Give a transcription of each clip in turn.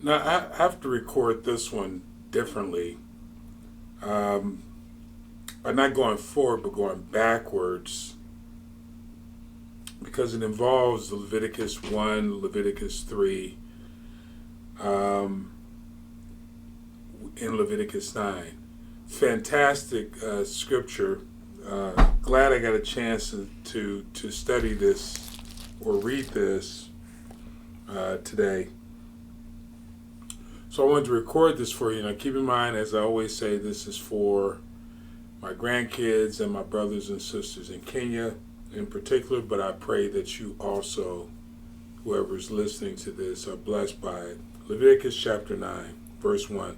Now, I have to record this one differently. Um, by not going forward, but going backwards, because it involves Leviticus 1, Leviticus 3, um, and Leviticus 9. Fantastic scripture. Glad I got a chance to study this or read this today. So I wanted to record this for you. Now, keep in mind, as I always say, this is for my grandkids and my brothers and sisters in Kenya in particular, but I pray that you also, whoever is listening to this, are blessed by it. Leviticus chapter 9, verse 1.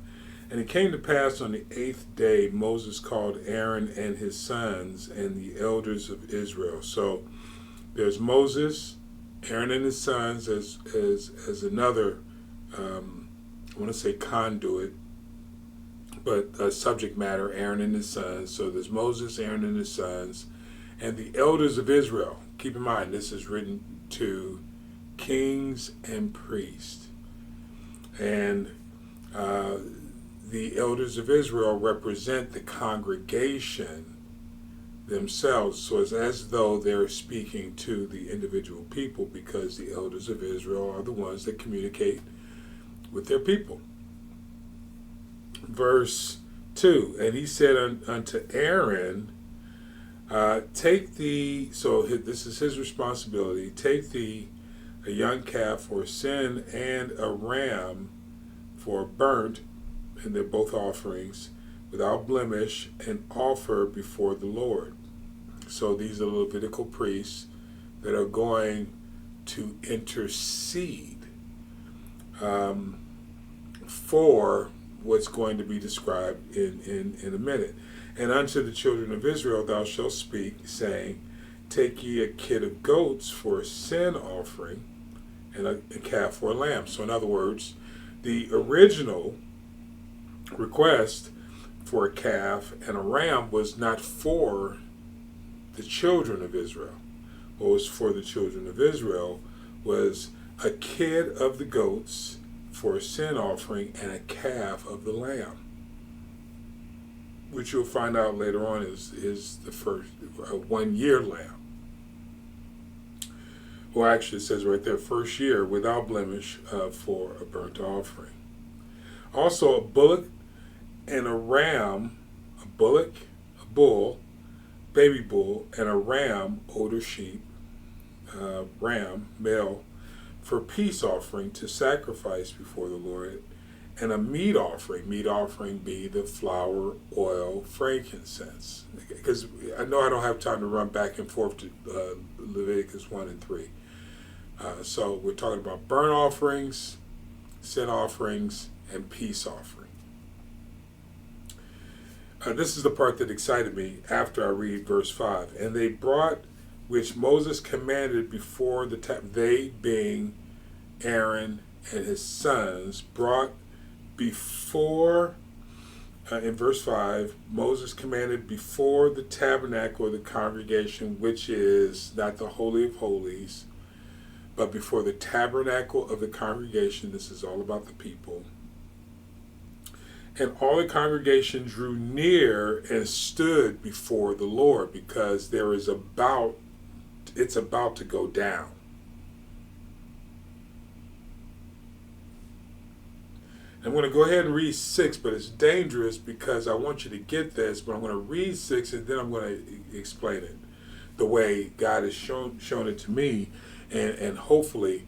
And it came to pass on the 8th day, Moses called Aaron and his sons and the elders of Israel. So there's Moses, Aaron and his sons as another, I want to say conduit, but subject matter, Aaron and his sons. So there's Moses, Aaron and his sons, and the elders of Israel. Keep in mind, this is written to kings and priests. And the elders of Israel represent the congregation themselves. So it's as though they're speaking to the individual people, because the elders of Israel are the ones that communicate with their people. Verse 2, and he said unto Aaron, take thee, so this is his responsibility, take thee a young calf for sin and a ram for a burnt, and they're both offerings, without blemish, and offer before the Lord. So these are Levitical priests that are going to intercede for what's going to be described in a minute. And unto the children of Israel thou shalt speak, saying, take ye a kid of goats for a sin offering, and a calf for a lamb. So in other words, the original request for a calf and a ram was not for the children of Israel. What was for the children of Israel was a kid of the goats for a sin offering and a calf of the lamb, which you'll find out later on is the first 1 year lamb. Well, actually, it says right there, first year without blemish for a burnt offering. Also, a bullock and a ram, a bullock, a bull, baby bull, and a ram, older sheep, ram, male, for peace offering to sacrifice before the Lord, and a meat offering be the flour, oil, frankincense. Because I know I don't have time to run back and forth to Leviticus 1 and 3. So we're talking about burnt offerings, sin offerings, and peace offering. This is the part that excited me after I read verse 5. And they brought which Moses commanded before the they being Aaron and his sons brought before, in verse 5, Moses commanded before the tabernacle of the congregation, which is not the Holy of Holies, but before the tabernacle of the congregation. This is all about the people. And all the congregation drew near and stood before the Lord, because it's about to go down. I'm going to go ahead and read 6, but it's dangerous because I want you to get this, but I'm going to read 6 and then I'm going to explain it the way God has shown it to me, and hopefully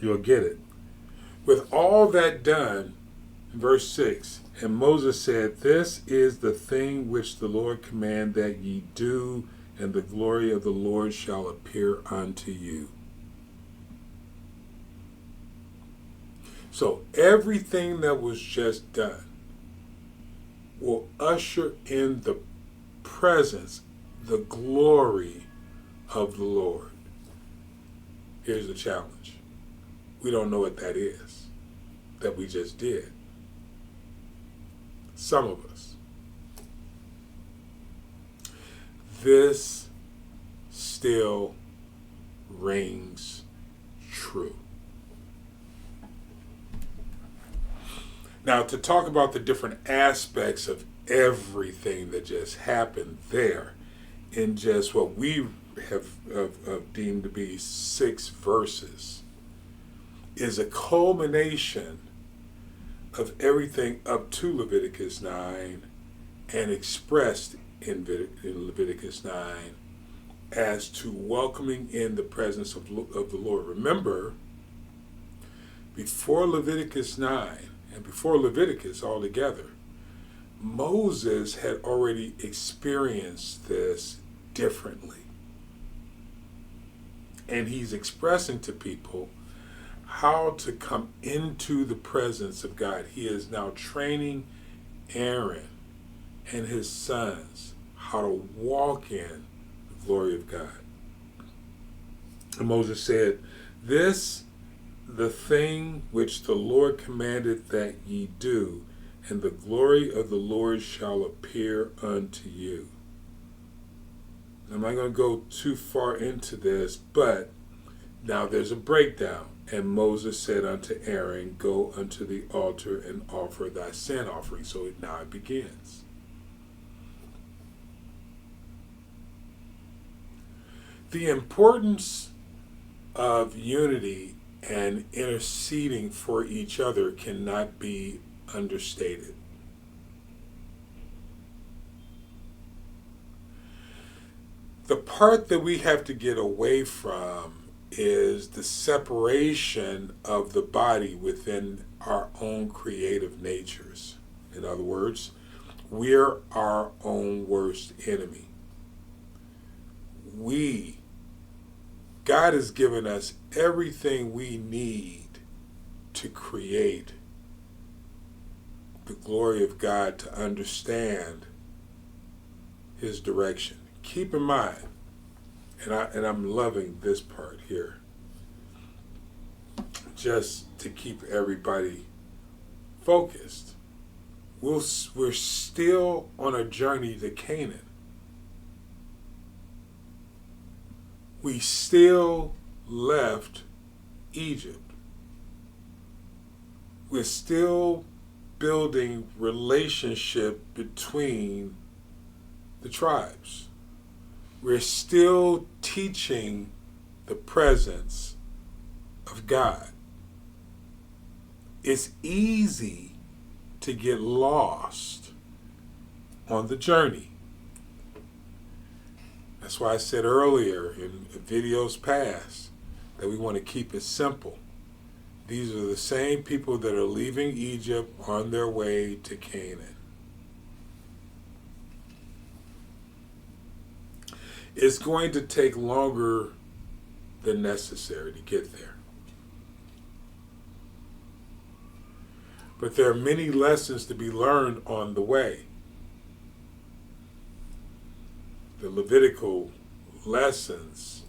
you'll get it. With all that done, verse 6, and Moses said, this is the thing which the Lord command that ye do, and the glory of the Lord shall appear unto you. So everything that was just done will usher in the presence, the glory of the Lord. Here's the challenge. We don't know what that is that we just did. Some of us. This still rings true. Now, to talk about the different aspects of everything that just happened there in just what we have deemed to be 6 verses is a culmination of everything up to Leviticus 9 and expressed in Leviticus 9 as to welcoming in the presence of the Lord. Remember, before Leviticus 9 and before Leviticus altogether, Moses had already experienced this differently. And he's expressing to people how to come into the presence of God. He is now training Aaron and his sons how to walk in the glory of God. And Moses said, "This the thing which the Lord commanded that ye do, and the glory of the Lord shall appear unto you." I'm not going to go too far into this, but now there's a breakdown. And Moses said unto Aaron, "Go unto the altar and offer thy sin offering." So now it begins. The importance of unity and interceding for each other cannot be understated. The part that we have to get away from is the separation of the body within our own creative natures. In other words, we're our own worst enemy. God has given us everything we need to create the glory of God, to understand His direction. Keep in mind, and I'm loving this part here, just to keep everybody focused. We're still on a journey to Canaan. We still left Egypt. We're still building relationship between the tribes. We're still teaching the presence of God. It's easy to get lost on the journey. That's why I said earlier in videos past that we want to keep it simple. These are the same people that are leaving Egypt on their way to Canaan. It's going to take longer than necessary to get there. But there are many lessons to be learned on the way. The Levitical lessons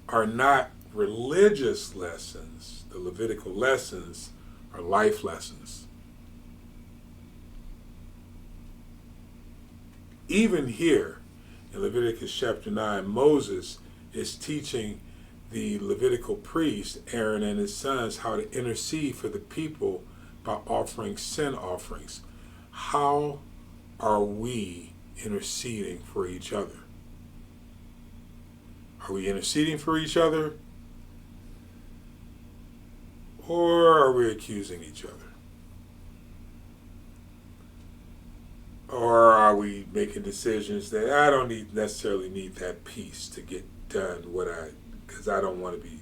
are not religious lessons. The Levitical lessons are life lessons. Even here in Leviticus chapter 9, Moses is teaching the Levitical priest, Aaron and his sons, how to intercede for the people by offering sin offerings. How are we interceding for each other? Are we interceding for each other? Or are we accusing each other? Or are we making decisions that I don't necessarily need that piece to get done because I don't want to be.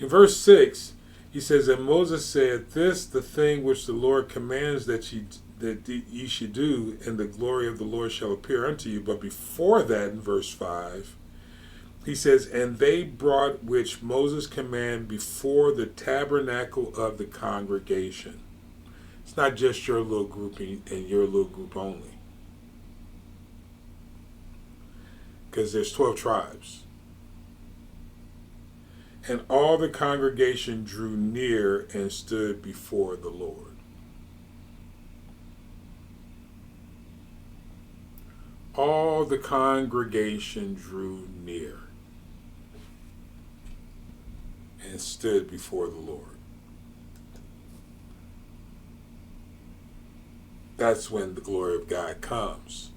In verse 6, he says, "And Moses said, This the thing which the Lord commands that ye should do, and the glory of the Lord shall appear unto you." But before that, in verse 5, he says, "And they brought which Moses commanded before the tabernacle of the congregation." It's not just your little group and your little group only. Because there's 12 tribes. "And all the congregation drew near and stood before the Lord." All the congregation drew near and stood before the Lord. That's when the glory of God comes.